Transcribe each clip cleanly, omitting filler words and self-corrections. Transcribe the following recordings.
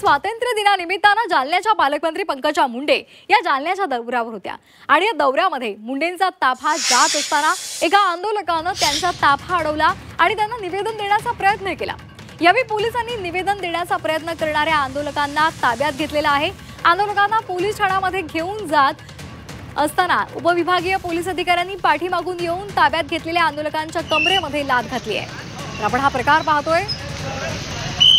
स्वातंत्र्य दिनानिमित्तानं जालन्याच्या पालकमंत्री पंकजा मुंडे या जालन्याच्या दौऱ्यावर होत्या आणि या दौऱ्यामध्ये मुंडेंचा ताफा जात असताना एका आंदोलकानं त्यांचा ताफा अडवला आणि त्यांना निवेदन देण्याचा प्रयत्न केला। यावेळी पोलिसांनी निवेदन देण्याचा प्रयत्न करणाऱ्या आंदोलकांना ताब्यात घेतलेला आहे। आंदोलकांना पोलीस ठाण्यामध्ये घेऊन जात असताना उपविभागीय पोलीस अधिकाऱ्यांनी पाठीमागून येऊन ताब्यात घेतलेल्या आंदोलकांच्या कमरेमध्ये लाथ घातली आहे। तर आपण हा प्रकार पाहतोय।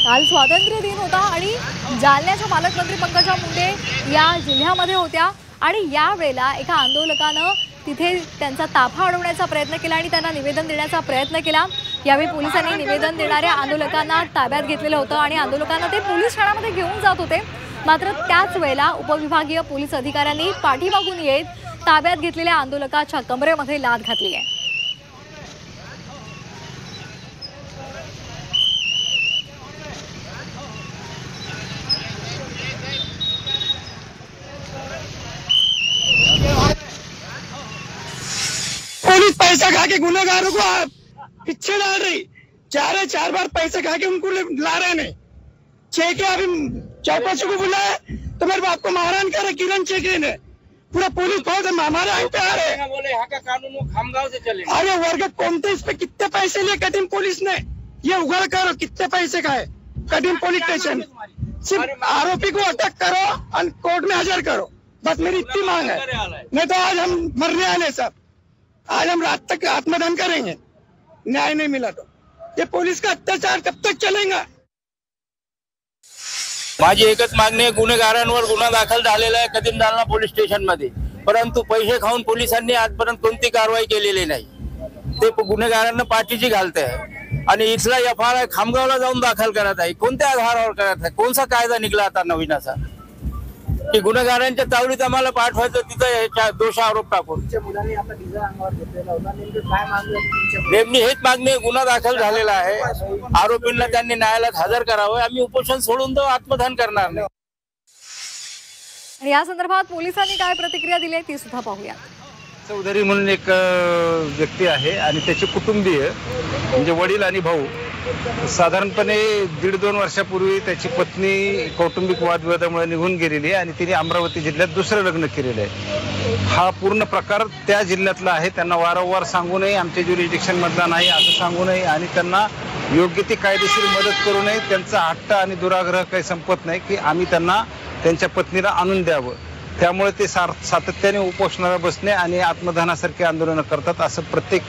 काल स्वातंत्र्य दिन होता आणि जालन्याच्या पालकमंत्री पंकजा मुंडे या जिल्ह्यामध्ये होत्या आणि या वेळेला एका आंदोलकानं तिथे त्यांचा ताफा अडवण्याचा प्रयत्न केला आणि त्यांना निवेदन देण्याचा प्रयत्न केला। यावेळी पोलिसांनी निवेदन देणाऱ्या आंदोलकांना ताब्यात घेतलेलं होतं आणि आंदोलकांना ते पोलीस ठाण्यामध्ये घेऊन जात होते। मात्र त्याच वेळेला उपविभागीय पोलीस अधिकाऱ्यांनी पाठीमागून येत ताब्यात घेतलेल्या आंदोलकाच्या कमरेमध्ये लाथ घातली आहे। पुलिस पैसा खा के गुनहगारों को पीछे डाल रही, चार बार पैसे खा के उनको ला रहे नहीं। चेके अभी चौपासी को बुलाया तो मेरे बाप को मारहान करे किरण चेके ने, पूरा पुलिस फोर्स हमारे यहाँ पे आ रहे हैं। बोले यहाँ का कानून खामगांव से चलेगा। अरे वर्ग कोणते इस पे कितने पैसे लिए कदीम पुलिस ने, ये उगड़ करो कितने पैसे खाए कदीम पुलिस स्टेशन। सिर्फ आरोपी को अटक करो और कोर्ट में हाजिर करो, बस मेरी इतनी मांग है। नहीं तो आज हम मरने आने सब, आज हम रात तक आत्मदान करेंगे। न्याय नहीं मिला तो ये पुलिस का अत्याचार कब तक चलेगा। माझी एकच मागणी आहे, गुन्हेगारांवर गुन्हा दाखल झालेला आहे कदीम जालना पोलीस स्टेशन मध्ये, परंतु पैसे खाऊन पोलिसांनी आजपर्यंत कोणती कारवाई केलेली नाही। ते गुन्हेगारांना पाठीची घालते आहे आणि इथला एफआयआर खामगावला जाऊन दाखल करत आहे। कोणत्या आधारावर करत आहे? कोणता कायदा निघला आता नवीन असा की गुन्हेगारांच्या तावडीत आम्हाला पाठवायचं, तिथं दोष आरोप टाकून। नेमकी हेच मागणी आहे, गुन्हा दाखल झालेला आहे, आरोपींना त्यांनी न्यायालयात हजर करावं। आम्ही उपोषण सोडून तो आत्मदान करणार नाही। या संदर्भात पोलिसांनी काय प्रतिक्रिया दिली ती सुद्धा पाहूया। चौधरी म्हणून एक व्यक्ती आहे आणि त्याचे कुटुंबीय म्हणजे वडील आणि भाऊ साधारणपणे 1.5-2 वर्षापूर्वी त्याची पत्नी कौटुंबिक वादविवादामुळे निघून गेलेली आहे आणि तिने अमरावती जिल्ह्यात दुसरं लग्न केलेलं आहे। हा पूर्ण प्रकार त्या जिल्ह्यातला आहे। त्यांना वारंवार सांगू नये आमच्या ज्युरिडिक्शन मधला नाही असं सांगू नये आणि त्यांना योग्य ती कायदेशीर मदत करू नये। त्यांचा हट्ट आणि दुराग्रह काही संपत नाही की आम्ही त्यांना त्यांच्या पत्नीला आणून द्यावं। त्यामुळे ते सातत्याने उपोषणाला बसणे आणि आत्मदानासारखे आंदोलन करतात, असं प्रत्येक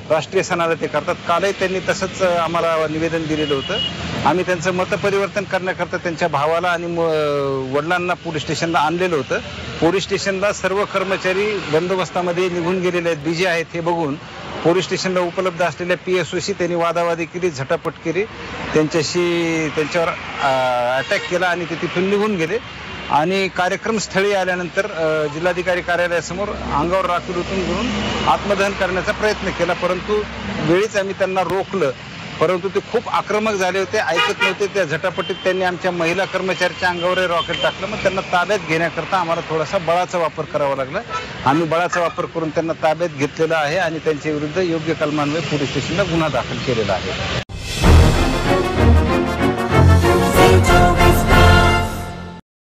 राष्ट्रीय सणाला ते करतात। कालही त्यांनी तसंच आम्हाला निवेदन दिलेलं होतं। आम्ही त्यांचं मतपरिवर्तन करण्याकरता त्यांच्या भावाला आणि वडिलांना पोलीस स्टेशनला आणलेलं होतं। पोलीस स्टेशनला सर्व कर्मचारी बंदोबस्तामध्ये निघून गेलेले आहेत, बिझी आहेत हे बघून पोलीस स्टेशनला उपलब्ध असलेल्या PSOशी त्यांनी वादावादी केली, झटापट केली, त्यांच्यावर अटॅक केला आणि ते तिथून निघून गेले। आणि कार्यक्रम स्थळी आल्यानंतर जिल्हाधिकारी कार्यालयासमोर अंगावर राखील ओतून घेऊन आत्मदहन करण्याचा प्रयत्न केला, परंतु वेळीच आम्ही त्यांना रोखलं। परंतु ते खूप आक्रमक झाले होते, ऐकत नव्हते। त्या झटापटीत त्यांनी आमच्या महिला कर्मचाऱ्याच्या अंगावर रॉकेट टाकलं। मग त्यांना ताब्यात घेण्याकरता आम्हाला थोडासा बळाचा वापर करावा लागला। आम्ही बळाचा वापर करून त्यांना ताब्यात घेतलेला आहे आणि त्यांच्या विरुद्ध योग्य कलमान्वये पोलीस स्टेशनला गुन्हा दाखल केलेला आहे।